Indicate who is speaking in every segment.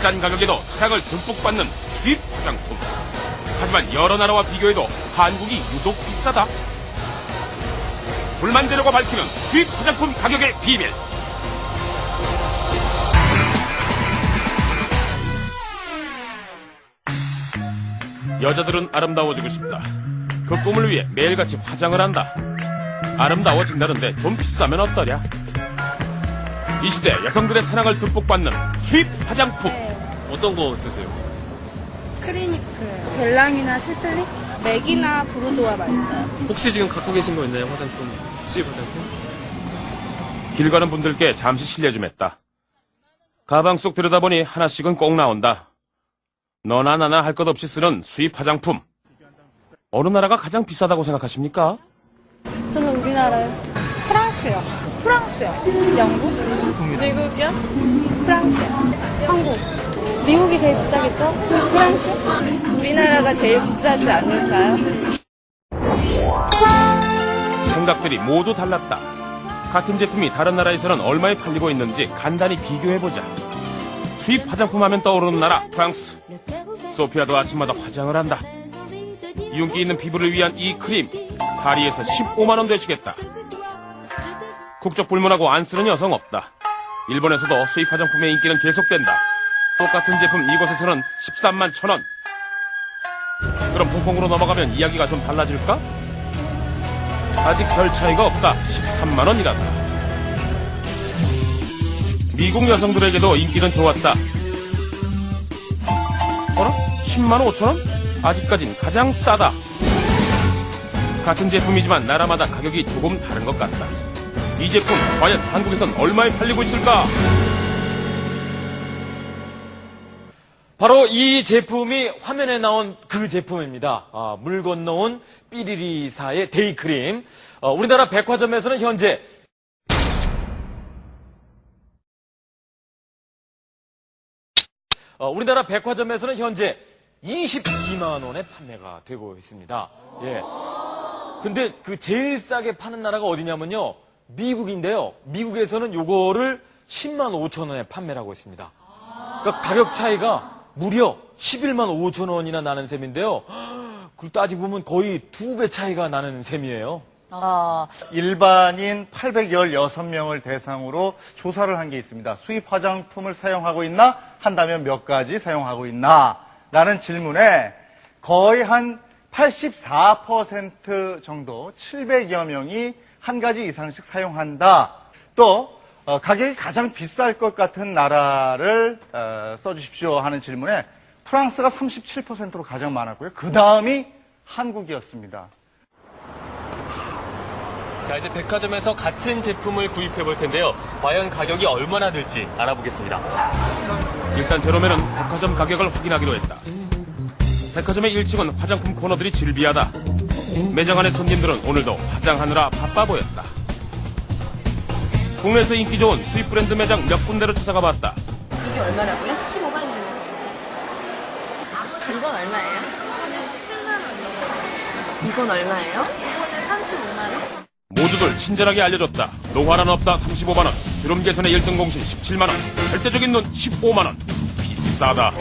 Speaker 1: 비싼 가격에도 사랑을 듬뿍 받는 수입 화장품. 하지만 여러 나라와 비교해도 한국이 유독 비싸다. 불만 재료가 밝히는 수입 화장품 가격의 비밀. 여자들은 아름다워지고 싶다. 그 꿈을 위해 매일같이 화장을 한다. 아름다워진다는데 좀 비싸면 어떠랴? 이 시대 여성들의 사랑을 듬뿍 받는 수입 화장품.
Speaker 2: 어떤 거 쓰세요?
Speaker 3: 크리니크, 벨랑이나 실플릭, 맥이나 브루조아 맛있어요.
Speaker 2: 혹시 지금 갖고 계신 거 있나요? 화장품, 수입 화장품?
Speaker 1: 길 가는 분들께 잠시 실례 좀 했다. 가방 속 들여다보니 하나씩은 꼭 나온다. 너나 나나 할 것 없이 쓰는 수입 화장품. 어느 나라가 가장 비싸다고 생각하십니까?
Speaker 3: 저는 우리나라요. 프랑스요. 프랑스요. 영국? 미국이요? 프랑스요. 한국. 미국이 제일 비싸겠죠? 프랑스? 우리나라가 제일 비싸지 않을까요?
Speaker 1: 생각들이 모두 달랐다. 같은 제품이 다른 나라에서는 얼마에 팔리고 있는지 간단히 비교해보자. 수입 화장품 하면 떠오르는 나라 프랑스. 소피아도 아침마다 화장을 한다. 윤기 있는 피부를 위한 이 크림 파리에서 15만 원 되시겠다. 국적 불문하고 안 쓰는 여성 없다. 일본에서도 수입 화장품의 인기는 계속된다. 똑같은 제품 이곳에서는 13만 1,000원. 그럼 홍콩으로 넘어가면 이야기가 좀 달라질까? 아직 별 차이가 없다. 13만 원이란다. 미국 여성들에게도 인기는 좋았다. 어라? 10만 5천 원? 아직까진 가장 싸다. 같은 제품이지만 나라마다 가격이 조금 다른 것 같다. 이 제품 과연 한국에선 얼마에 팔리고 있을까?
Speaker 2: 바로 이 제품이 화면에 나온 그 제품입니다. 물 건너온 삐리리사의 데이크림. 우리나라 백화점에서는 현재 우리나라 백화점에서는 현재 22만 원에 판매가 되고 있습니다. 예. 근데 그 제일 싸게 파는 나라가 어디냐면요. 미국인데요. 미국에서는 요거를 10만 5천 원에 판매를 하고 있습니다. 그러니까 가격 차이가 무려 11만 5천 원이나 나는 셈인데요. 그걸 따지고 보면 거의 2배 차이가 나는 셈이에요.
Speaker 4: 일반인 816명을 대상으로 조사를 한 게 있습니다. 수입 화장품을 사용하고 있나? 한다면 몇 가지 사용하고 있나? 라는 질문에 거의 한 84% 정도 700여 명이 한 가지 이상씩 사용한다. 또 가격이 가장 비쌀 것 같은 나라를 써주십시오 하는 질문에 프랑스가 37%로 가장 많았고요. 그 다음이 한국이었습니다.
Speaker 2: 자, 이제 백화점에서 같은 제품을 구입해 볼 텐데요. 과연 가격이 얼마나 될지 알아보겠습니다.
Speaker 1: 일단 제로멜은 백화점 가격을 확인하기로 했다. 백화점의 1층은 화장품 코너들이 질비하다. 매장 안의 손님들은 오늘도 화장하느라 바빠 보였다. 국내에서 인기 좋은 수입 브랜드 매장 몇 군데를 찾아가 봤다.
Speaker 3: 이게 얼마라고요? 15만 원. 이건 얼마예요? 17만 원. 이건 얼마예요? 이거는 35만 원.
Speaker 1: 모두들 친절하게 알려줬다. 노화란 없다 35만 원. 주름 개선의 1등 공신 17만 원. 절대적인 눈 15만 원. 비싸다.
Speaker 3: 두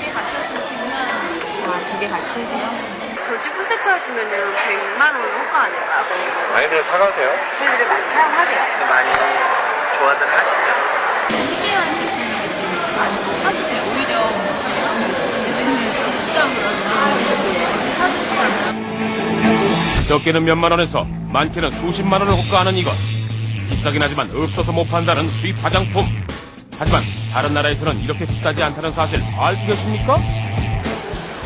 Speaker 3: 개 같이 하시면 100만 원. 두 개 같이 해서요?
Speaker 5: 저 지금 세트 하시면은 100만 원 호가 아닐까요?
Speaker 6: 많이들 사가세요?
Speaker 5: 저희들이 많이 사용하세요.
Speaker 6: 많이 좋아들 하시죠?
Speaker 3: 희귀한 제품이기 때문에 많이 사주세요. 오히려 비싸 그러면 사주시잖아요.
Speaker 1: 적게는 몇만 원에서 많게는 수십만 원을 호가하는 이것. 비싸긴 하지만 없어서 못 판다는 수입 화장품. 하지만 다른 나라에서는 이렇게 비싸지 않다는 사실 알고 계십니까?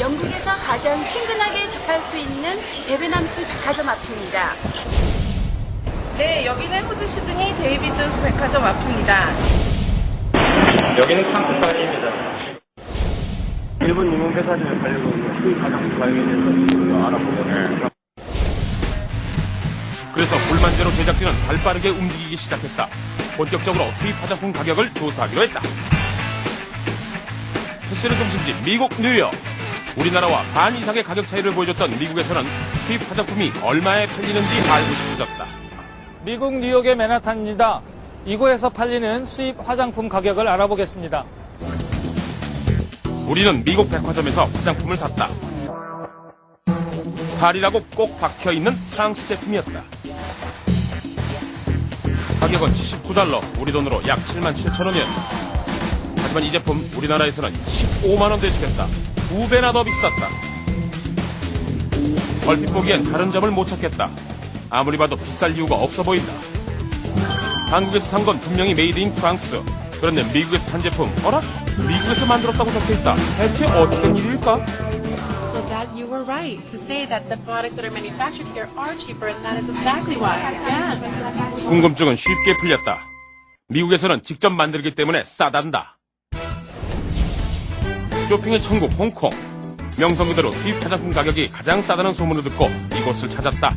Speaker 7: 영국에서 가장 친근하게 접할 수 있는 에베남스 백화점 앞입니다.
Speaker 3: 네, 여기는 호주 시드니 데이비 존스 백화점 앞입니다.
Speaker 6: 여기는 프랑스 파리입니다. 일본 유명 회사들을 가려고 수입 화장품 관련해서 알아보고.
Speaker 1: 그래서 불만제로 제작진은 발빠르게 움직이기 시작했다. 본격적으로 수입 화장품 가격을 조사하기로 했다. 패션의 중심지 미국 뉴욕. 우리나라와 반 이상의 가격 차이를 보여줬던 미국에서는 수입 화장품이 얼마에 팔리는지 알고 싶어졌다.
Speaker 8: 미국 뉴욕의 맨하탄입니다. 이곳에서 팔리는 수입 화장품 가격을 알아보겠습니다.
Speaker 1: 우리는 미국 백화점에서 화장품을 샀다. 파리라고 꼭 박혀있는 프랑스 제품이었다. 가격은 79달러, 우리 돈으로 약 77,000원이었다. 하지만 이 제품 우리나라에서는 15만원대 주겠다. 2배나 더 비쌌다. 얼핏 보기엔 다른 점을 못 찾겠다. 아무리 봐도 비쌀 이유가 없어 보인다. 한국에서 산 건 분명히 메이드 인 프랑스. 그런데 미국에서 산 제품, 어라? 미국에서 만들었다고 적혀있다. 대체 어떤 일일까?
Speaker 8: So that you were right to say that the products that are manufactured here are cheaper, and that is exactly why. Yeah.
Speaker 1: 궁금증은 쉽게 풀렸다. 미국에서는 직접 만들기 때문에 싸단다. 쇼핑의 천국 홍콩. 명성 그대로 수입 화장품 가격이 가장 싸다는 소문을 듣고 이곳을 찾았다.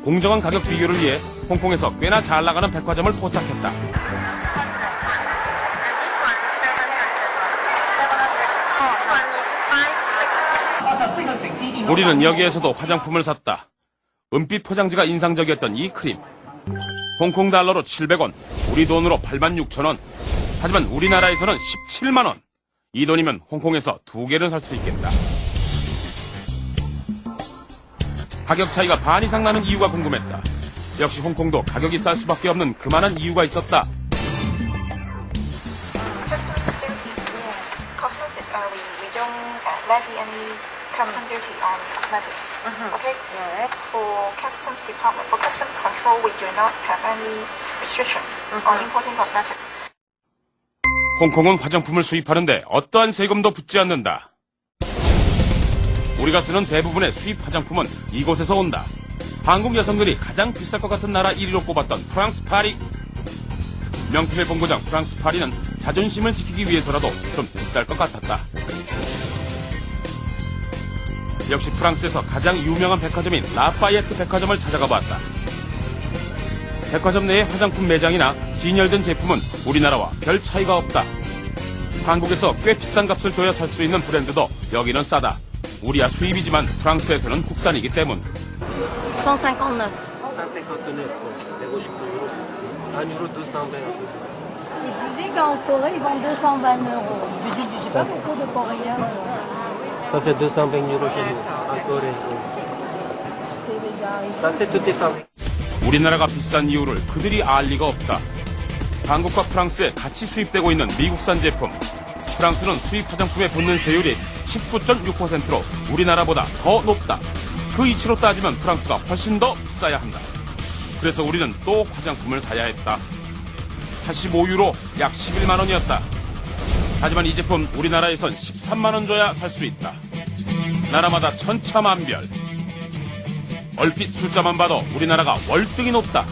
Speaker 1: 공정한 가격 비교를 위해 홍콩에서 꽤나 잘 나가는 백화점을 포착했다.
Speaker 5: And this one is 700. This one is 560.
Speaker 1: 우리는 여기에서도 화장품을 샀다. 은빛 포장지가 인상적이었던 이 크림. 홍콩 달러로 700원, 우리 돈으로 86,000원. 하지만 우리나라에서는 17만원. 이 돈이면 홍콩에서 2개를 살 수 있겠다. 가격 차이가 반 이상 나는 이유가 궁금했다. 역시 홍콩도 가격이 쌀 수밖에 없는 그만한 이유가 있었다.
Speaker 9: Customs duty, yes. Cosmetics, we don't levy any custom duty on cosmetics. Okay? For customs department, for custom control, we do not have any restriction on importing cosmetics.
Speaker 1: 홍콩은 화장품을 수입하는데 어떠한 세금도 붙지 않는다. 우리가 쓰는 대부분의 수입 화장품은 이곳에서 온다. 한국 여성들이 가장 비쌀 것 같은 나라 1위로 꼽았던 프랑스 파리. 명품의 본고장 프랑스 파리는 자존심을 지키기 위해서라도 좀 비쌀 것 같았다. 역시 프랑스에서 가장 유명한 백화점인 라파예트 백화점을 찾아가 봤다. 백화점 내의 화장품 매장이나 진열된 제품은 우리나라와 별 차이가 없다. 한국에서 꽤 비싼 값을 줘야 살 수 있는 브랜드도 여기는 싸다. 우리야 수입이지만 프랑스에서는 국산이기 때문.
Speaker 3: 159.
Speaker 6: 159 négocié pour euro. 1 euro 220 à peu près.
Speaker 10: Il disait qu'en Corée, ils vendent 220 euros. Je dis, j'ai pas beaucoup de Coréens.
Speaker 6: Ça fait 220 euros chez nous, en Corée.
Speaker 10: C'est déjà...
Speaker 6: Ça c'est tout est fabriqué.
Speaker 1: 우리나라가 비싼 이유를 그들이 알 리가 없다. 한국과 프랑스에 같이 수입되고 있는 미국산 제품. 프랑스는 수입 화장품에 붙는 세율이 19.6%로 우리나라보다 더 높다. 그 이치로 따지면 프랑스가 훨씬 더 비싸야 한다. 그래서 우리는 또 화장품을 사야 했다. 85유로 약 11만원이었다. 하지만 이 제품 우리나라에선 13만원 줘야 살 수 있다. 나라마다 천차만별. 얼핏 숫자만 봐도 우리나라가 월등히 높다.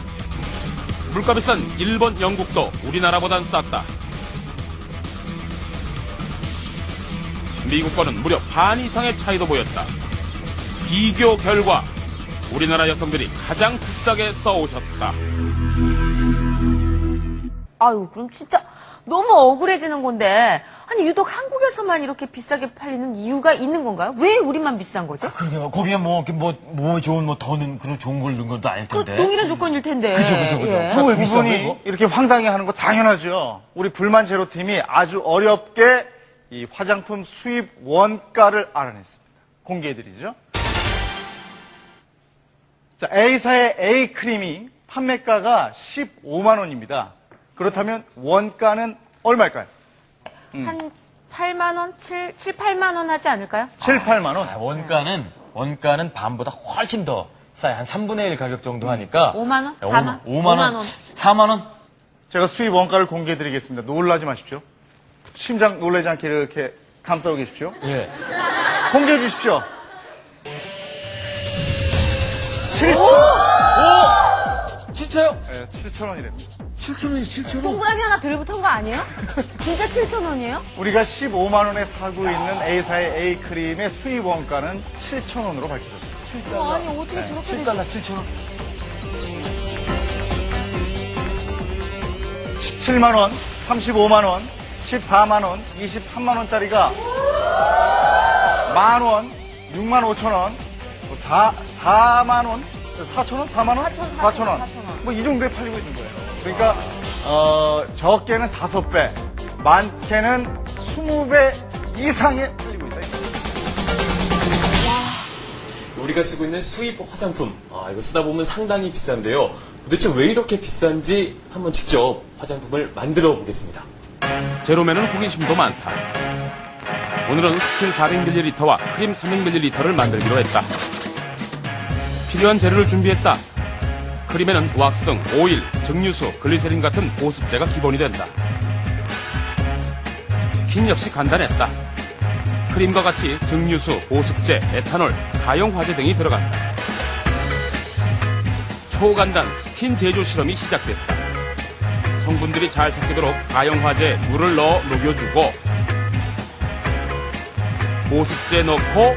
Speaker 1: 물가 비싼 일본, 영국도 우리나라보단 쌌다. 미국 거는 무려 반 이상의 차이도 보였다. 비교 결과 우리나라 여성들이 가장 비싸게 써오셨다.
Speaker 11: 아유, 그럼 진짜 너무 억울해지는 건데, 아니, 유독 한국에서만 이렇게 비싸게 팔리는 이유가 있는 건가요? 왜 우리만 비싼 거죠?
Speaker 2: 그러게요. 거기에 뭐 좋은, 그런 좋은 걸 넣은 것도 아닐
Speaker 11: 그
Speaker 2: 텐데.
Speaker 11: 동일한 조건일 텐데.
Speaker 2: 그죠.
Speaker 11: 예.
Speaker 2: 그거 왜 비싼
Speaker 4: 부분이
Speaker 2: 거예요?
Speaker 4: 이렇게 황당해하는 거 당연하죠. 우리 불만 제로팀이 아주 어렵게 이 화장품 수입 원가를 알아냈습니다. 공개해드리죠. 자, A사의 A 크림이 판매가가 15만 원입니다. 그렇다면 원가는 얼마일까요?
Speaker 11: 한 8만 원, 7, 8만 원 하지 않을까요?
Speaker 4: 7, 8만 원.
Speaker 2: 원가는 반보다 훨씬 더 싸요. 한 3분의 1 가격 정도 하니까.
Speaker 11: 5만 원?
Speaker 2: 4만
Speaker 11: 5만 원?
Speaker 2: 4만 원?
Speaker 4: 제가 수입 원가를 공개해드리겠습니다. 놀라지 마십시오. 심장 놀라지 않게 이렇게 감싸고 계십시오.
Speaker 2: 예.
Speaker 4: 공개해 주십시오.
Speaker 2: 진짜요?
Speaker 4: 네, 7,000원이랍니다.
Speaker 2: 7,000원이
Speaker 11: 동그라미 하나 들붙은 거 아니에요? 진짜 7천 원이에요?
Speaker 4: 우리가 15만 원에 사고 있는 A사의 A 크림의 수입 원가는 7,000원으로 밝혀졌습니다.
Speaker 11: 아니, 어떻게 저렇게
Speaker 2: 7달러 7,000원.
Speaker 4: 17만 원, 35만 원, 14만 원, 23만 원짜리가 만 원, 6만 5천 원, 4만 원, 4천 원, 4만 원, 4천 원. 뭐 이 정도에 팔리고 있는 거예요. 그러니까 적게는 5배, 많게는 20배 이상에 팔리고 있다.
Speaker 2: 우리가 쓰고 있는 수입 화장품. 이거 쓰다 보면 상당히 비싼데요. 도대체 왜 이렇게 비싼지 한번 직접 화장품을 만들어 보겠습니다.
Speaker 1: 제로맨은 호기심도 많다. 오늘은 스킨 400ml와 크림 300ml를 만들기로 했다. 필요한 재료를 준비했다. 크림에는 왁스 등 오일, 증류수, 글리세린 같은 보습제가 기본이 된다. 스킨 역시 간단했다. 크림과 같이 증류수, 보습제, 에탄올, 가용화제 등이 들어간다. 초간단 스킨 제조 실험이 시작됐다. 성분들이 잘 섞이도록 가용화제에 물을 넣어 녹여주고 보습제 넣고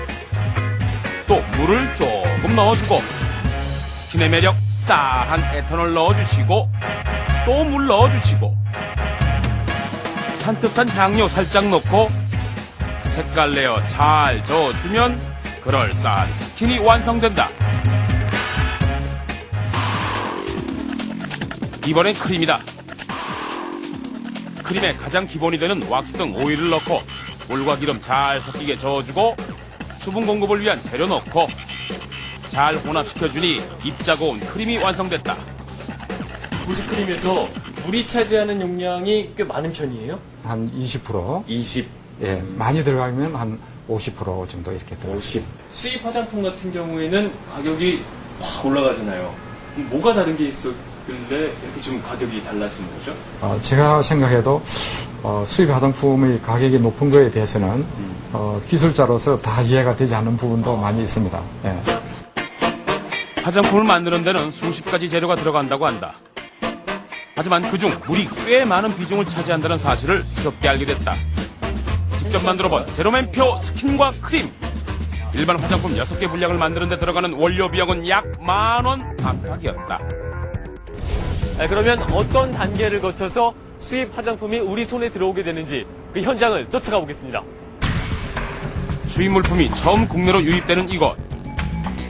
Speaker 1: 또 물을 조금 넣어주고 스킨의 매력 싸한 에탄올 넣어주시고 또 물 넣어주시고 산뜻한 향료 살짝 넣고 색깔 내어 잘 저어주면 그럴싸한 스킨이 완성된다. 이번엔 크림이다. 크림에 가장 기본이 되는 왁스 등 오일을 넣고 물과 기름 잘 섞이게 저어주고 수분 공급을 위한 재료 넣고 잘 혼합시켜주니 입자 고운 크림이 완성됐다.
Speaker 2: 보습크림에서 물이 차지하는 용량이 꽤 많은 편이에요?
Speaker 12: 한 20%.
Speaker 2: 20.
Speaker 12: 예, 많이 들어가면 한 50% 정도 이렇게 들어가요.
Speaker 2: 50. 수입 화장품 같은 경우에는 가격이 확 올라가잖아요. 뭐가 다른 게 있었길래 이렇게 좀 가격이 달라지는 거죠?
Speaker 12: 제가 생각해도 수입 화장품의 가격이 높은 거에 대해서는 기술자로서 다 이해가 되지 않는 부분도 많이 있습니다. 예.
Speaker 1: 화장품을 만드는 데는 수십 가지 재료가 들어간다고 한다. 하지만 그중 물이 꽤 많은 비중을 차지한다는 사실을 새롭게 알게 됐다. 직접 만들어본 제로맨표 스킨과 크림. 일반 화장품 6개 분량을 만드는 데 들어가는 원료 비용은 약 10,000원 안팎이었다.
Speaker 2: 그러면 어떤 단계를 거쳐서 수입 화장품이 우리 손에 들어오게 되는지 그 현장을 쫓아가 보겠습니다.
Speaker 1: 수입 물품이 처음 국내로 유입되는 이곳.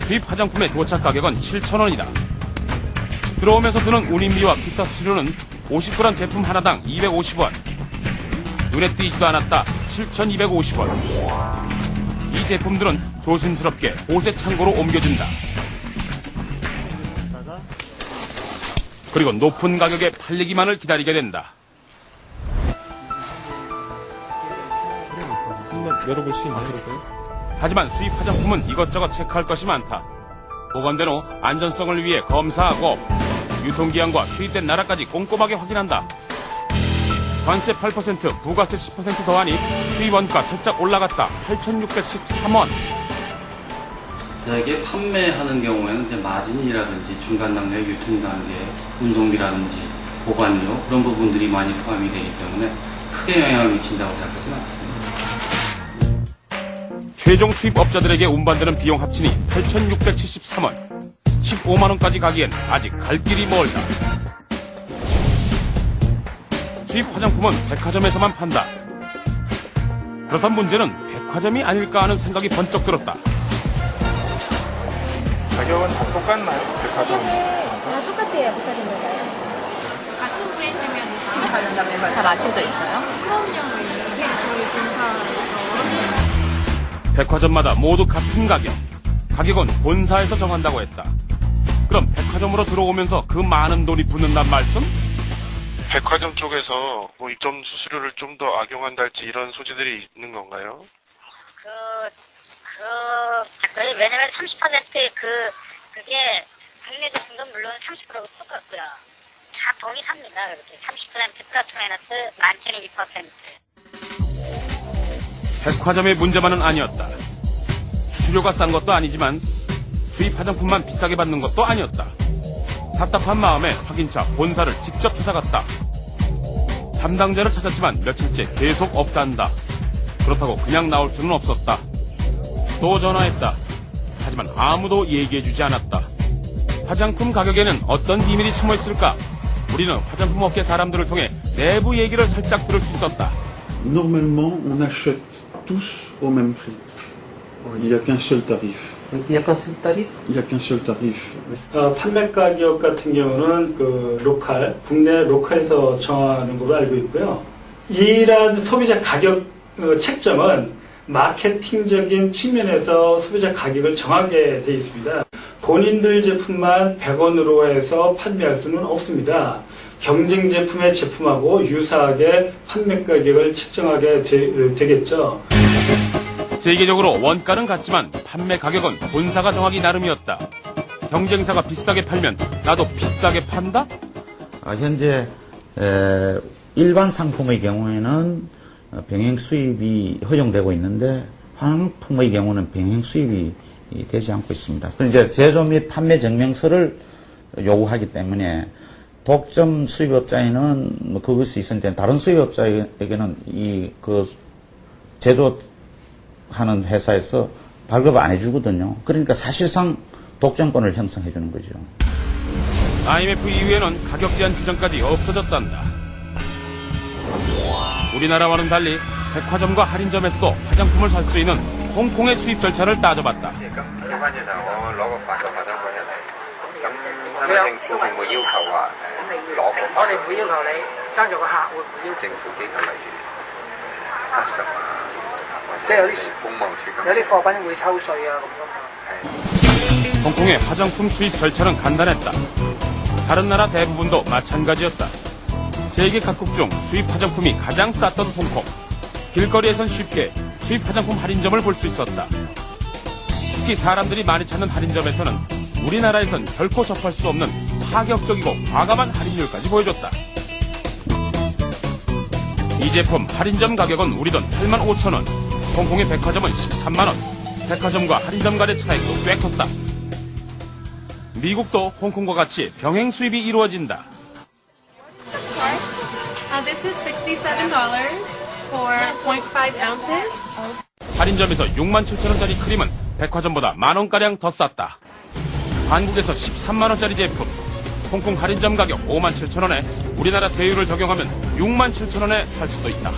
Speaker 1: 수입 화장품의 도착 가격은 7,000원이다. 들어오면서 드는 운임비와 기타 수수료는 50g 제품 하나당 250원. 눈에 띄지도 않았다. 7,250원. 이 제품들은 조심스럽게 보세 창고로 옮겨진다. 그리고 높은 가격에 팔리기만을 기다리게 된다.
Speaker 2: 한번 열어볼 수 있나요?
Speaker 1: 하지만 수입 화장품은 이것저것 체크할 것이 많다. 보관된 후 안전성을 위해 검사하고 유통기한과 수입된 나라까지 꼼꼼하게 확인한다. 관세 8%, 부가세 10% 더하니 수입 원가 살짝 올라갔다. 8,613원.
Speaker 13: 이게 판매하는 경우에는 이제 마진이라든지 중간 단계, 유통 단계, 운송비라든지 보관료 그런 부분들이 많이 포함이 되기 때문에 크게 영향을 미친다고 생각하지는 않습니다.
Speaker 1: 최종 수입업자들에게 운반되는 비용 합치니 8,673원. 15만원까지 가기엔 아직 갈 길이 멀다. 수입 화장품은 백화점에서만 판다. 그렇단 문제는 백화점이 아닐까 하는 생각이 번쩍 들었다.
Speaker 4: 가격은 다 똑같나요? 백화점?
Speaker 10: 다 똑같아요, 백화점에서요.
Speaker 3: 같은 브랜드면 다 맞춰져 있어요? 그럼요. 이게 저희 본사에서
Speaker 1: 백화점마다 모두 같은 가격. 가격은 본사에서 정한다고 했다. 그럼 백화점으로 들어오면서 그 많은 돈이 붙는단 말씀?
Speaker 14: 백화점 쪽에서 뭐 입점 수수료를 좀 더 악용한달지 이런 소지들이 있는 건가요?
Speaker 15: 왜냐면 30% 그게 국내 제품도 물론 30%가 똑같고요. 다 동일합니다. 그렇게 30% 플러스 마이너스 12%
Speaker 1: 백화점의 문제만은 아니었다. 수수료가 싼 것도 아니지만 수입 화장품만 비싸게 받는 것도 아니었다. 답답한 마음에 확인차 본사를 직접 찾아갔다. 담당자를 찾았지만 며칠째 계속 없단다. 그렇다고 그냥 나올 수는 없었다. 또 전화했다. 하지만 아무도 얘기해주지 않았다. 화장품 가격에는 어떤 비밀이 숨어있을까? 우리는 화장품 업계 사람들을 통해 내부 얘기를 살짝 들을 수 있었다.
Speaker 16: Normalement, on achète tous au même prix. Il n'y a qu'un seul tarif.
Speaker 17: Il n'y a qu'un seul tarif?
Speaker 16: Il n'y a qu'un seul tarif.
Speaker 18: 판매 가격 같은 경우는 국내 로컬에서 정하는 걸로 알고 있고요. 이러한 소비자 가격 책정은 마케팅적인 측면에서 소비자 가격을 정하게 되어 있습니다. 본인들 제품만 100원으로 해서 판매할 수는 없습니다. 경쟁 제품의 제품하고 유사하게 판매 가격을 책정하게 되겠죠.
Speaker 1: 세계적으로 원가는 같지만 판매 가격은 본사가 정하기 나름이었다. 경쟁사가 비싸게 팔면 나도 비싸게 판다?
Speaker 17: 현재 일반 상품의 경우에는 병행 수입이 허용되고 있는데 화장품의 경우는 병행 수입이 되지 않고 있습니다. 이제 제조 및 판매 증명서를 요구하기 때문에 독점 수입업자에는 뭐 그것이 있었는데 다른 수입업자에게는 제조하는 회사에서 발급을 안 해주거든요. 그러니까 사실상 독점권을 형성해 주는 거죠.
Speaker 1: IMF 이후에는 가격 제한 규정까지 없어졌단다. 우리나라와는 달리 백화점과 할인점에서도 화장품을 살 수 있는 홍콩의 수입 절차를 따져봤다. 홍콩의 화장품 수입 절차는 간단했다. 다른 나라 대부분도 마찬가지였다. 세계 각국 중 수입 화장품이 가장 쌌던 홍콩. 길거리에선 쉽게 수입 화장품 할인점을 볼 수 있었다. 특히 사람들이 많이 찾는 할인점에서는 우리나라에선 결코 접할 수 없는 파격적이고 과감한 할인율까지 보여줬다. 이 제품 할인점 가격은 우리 돈 85,000원, 홍콩의 백화점은 130,000원, 백화점과 할인점 간의 차이도 꽤 컸다. 미국도 홍콩과 같이 병행 수입이 이루어진다.
Speaker 8: This is $67 for 0.5 ounces.
Speaker 1: 할인점에서 67,000원짜리 크림은 백화점보다 만원가량 더 쌌다. 한국에서 13만원짜리 제품, 홍콩 할인점 가격 57,000원에 우리나라 세율을 적용하면 67,000원에 살 수도 있다.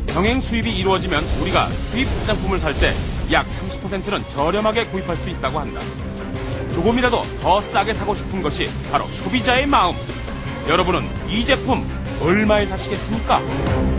Speaker 1: 병행 수입이 이루어지면 우리가 수입 화장품을 살 때 약 30%는 저렴하게 구입할 수 있다고 한다. 조금이라도 더 싸게 사고 싶은 것이 바로 소비자의 마음. 여러분은 이 제품 얼마에 사시겠습니까?